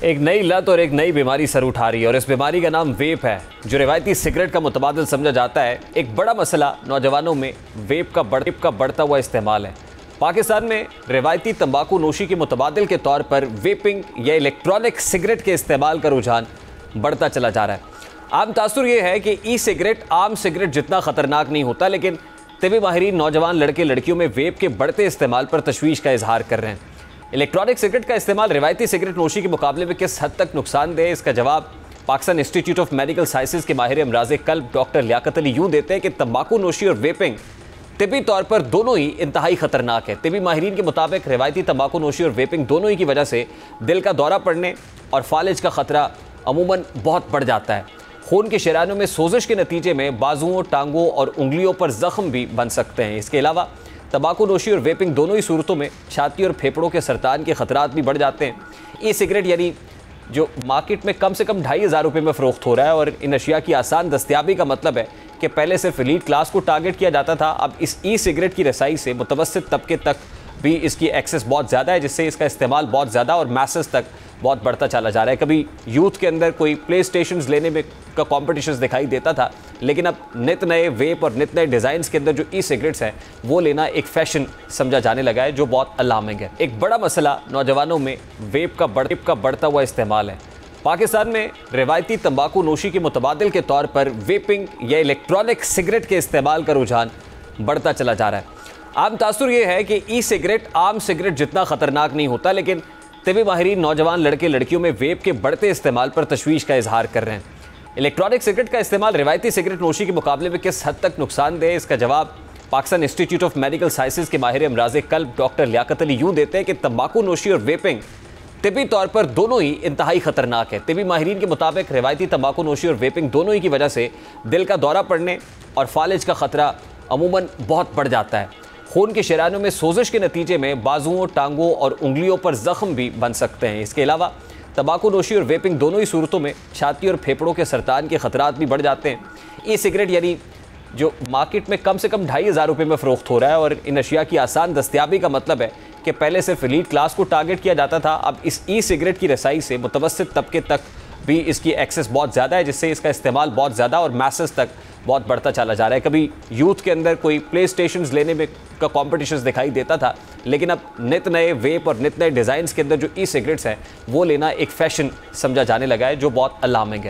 एक नई लत और एक नई बीमारी सर उठा रही है और इस बीमारी का नाम वेप है, जो रिवायती सिगरेट का मुतबादिल समझा जाता है। एक बड़ा मसला नौजवानों में वेप का बढ़ता हुआ इस्तेमाल है। पाकिस्तान में रिवायती तंबाकू नोशी के मुतबादिल के तौर पर वेपिंग या इलेक्ट्रॉनिक सिगरेट के इस्तेमाल का रुझान बढ़ता चला जा रहा है। आम तासुर यह है कि ई सिगरेट आम सिगरेट जितना ख़तरनाक नहीं होता, लेकिन तिबी माहिरीन नौजवान लड़के लड़कियों में वेप के बढ़ते इस्तेमाल पर तशवीश का इजहार कर रहे हैं। इलेक्ट्रॉनिक सिगरेट का इस्तेमाल रिवायती सिगरेट नोशी के मुकाबले में किस हद तक नुकसानदेह है, इसका जवाब Pakistan institute of medical sciences के माहिर अमराज़ क़ल्ब डॉक्टर लियाकत अली यूं देते हैं कि तंबाकू नोशी और वेपिंग तिबी तौर पर दोनों ही इंतहाई ख़तरनाक है। तिबी माहिरीन के मुताबिक रिवायती तंबाकू नोशी और वेपिंग दोनों ही की वजह से दिल का दौरा पड़ने और फालिज का ख़तरा अमूमन बहुत बढ़ जाता है। खून के शरायनों में सोजिश के नतीजे में बाजुओं, टांगों और उंगलियों पर ज़ख्म भी बन सकते हैं। इसके अलावा तंबाकू नोशी और वेपिंग दोनों ही सूरतों में छाती और फेफड़ों के सरतान के खतरात भी बढ़ जाते हैं। ई सिगरेट यानी जो मार्केट में कम से कम 2,500 रुपये में फ़रोख्त हो रहा है और इन अशिया की आसान दस्तियाबी का मतलब है कि पहले सिर्फ एलीट क्लास को टारगेट किया जाता था, अब इस ई सिगरेट की रसाई से मुतवस्सित तबके तक भी इसकी एक्सेस बहुत ज़्यादा है, जिससे इसका इस्तेमाल बहुत ज़्यादा और मैसेस तक बहुत बढ़ता चला जा रहा है। कभी यूथ के अंदर कोई प्ले स्टेशंस लेने में का कॉम्पिटिशन्स दिखाई देता था, लेकिन अब नित नए वेप और नित नए डिज़ाइंस के अंदर जो ई सिगरेट्स हैं वो लेना एक फ़ैशन समझा जाने लगा है, जो बहुत अलार्मिंग है। एक बड़ा मसला नौजवानों में वेप का बढ़ता हुआ इस्तेमाल है। पाकिस्तान में रिवायती तंबाकू नोशी के मुतबादिल के तौर पर वेपिंग या इलेक्ट्रॉनिक सिगरेट के इस्तेमाल का रुझान बढ़ता चला जा रहा है। आम तासुर यह है कि ई सिगरेट आम सिगरेट जितना ख़तरनाक नहीं होता, लेकिन तिबी माहिरीन नौजवान लड़के लड़कियों में वेप के बढ़ते इस्तेमाल पर तशवीश का इजहार कर रहे हैं। इलेक्ट्रॉनिक सिगरेट का इस्तेमाल रिवायती सिगरेट नोशी के मुकाबले में किस हद तक नुकसानदेह है, इसका जवाब Pakistan institute of medical sciences के माहिर अमराज़ क़ल्ब डॉक्टर लियाकत अली यूं देते हैं कि तंबाकू नोशी और वेपिंग तिबी तौर पर दोनों ही इंतहाई ख़तरनाक है। तिबी माहिरीन के मुताबिक रिवायती तंबाकू नोशी और वेपिंग दोनों ही की वजह से दिल का दौरा पड़ने और फालिज का ख़तरा अमूमन बहुत बढ़ जाता है। खून के शरायनों में सोजिश के नतीजे में बाजुओं, टांगों और उंगलियों पर ज़ख्म भी बन सकते हैं। इसके अलावा तंबाकू नोशी और वेपिंग दोनों ही सूरतों में छाती और फेफड़ों के सरतान के खतरात भी बढ़ जाते हैं। ई सिगरेट यानी जो मार्केट में कम से कम 2,500 रुपये में फ़रोख्त हो रहा है और इन अशिया की आसान दस्तियाबी का मतलब है कि पहले सिर्फ एलीट क्लास को टारगेट किया जाता था, अब इस ई सिगरेट की रसाई से मुतवस्सित तबके तक भी इसकी एक्सेस बहुत ज़्यादा है, जिससे इसका इस्तेमाल बहुत ज़्यादा और मैसेस तक बहुत बढ़ता चला जा रहा है। कभी यूथ के अंदर कोई प्ले स्टेशंस लेने में का कॉम्पिटिशन्स दिखाई देता था, लेकिन अब नित नए वेप और नित नए डिज़ाइंस के अंदर जो ई सिगरेट्स हैं वो लेना एक फ़ैशन समझा जाने लगा है, जो बहुत अलार्मिंग है।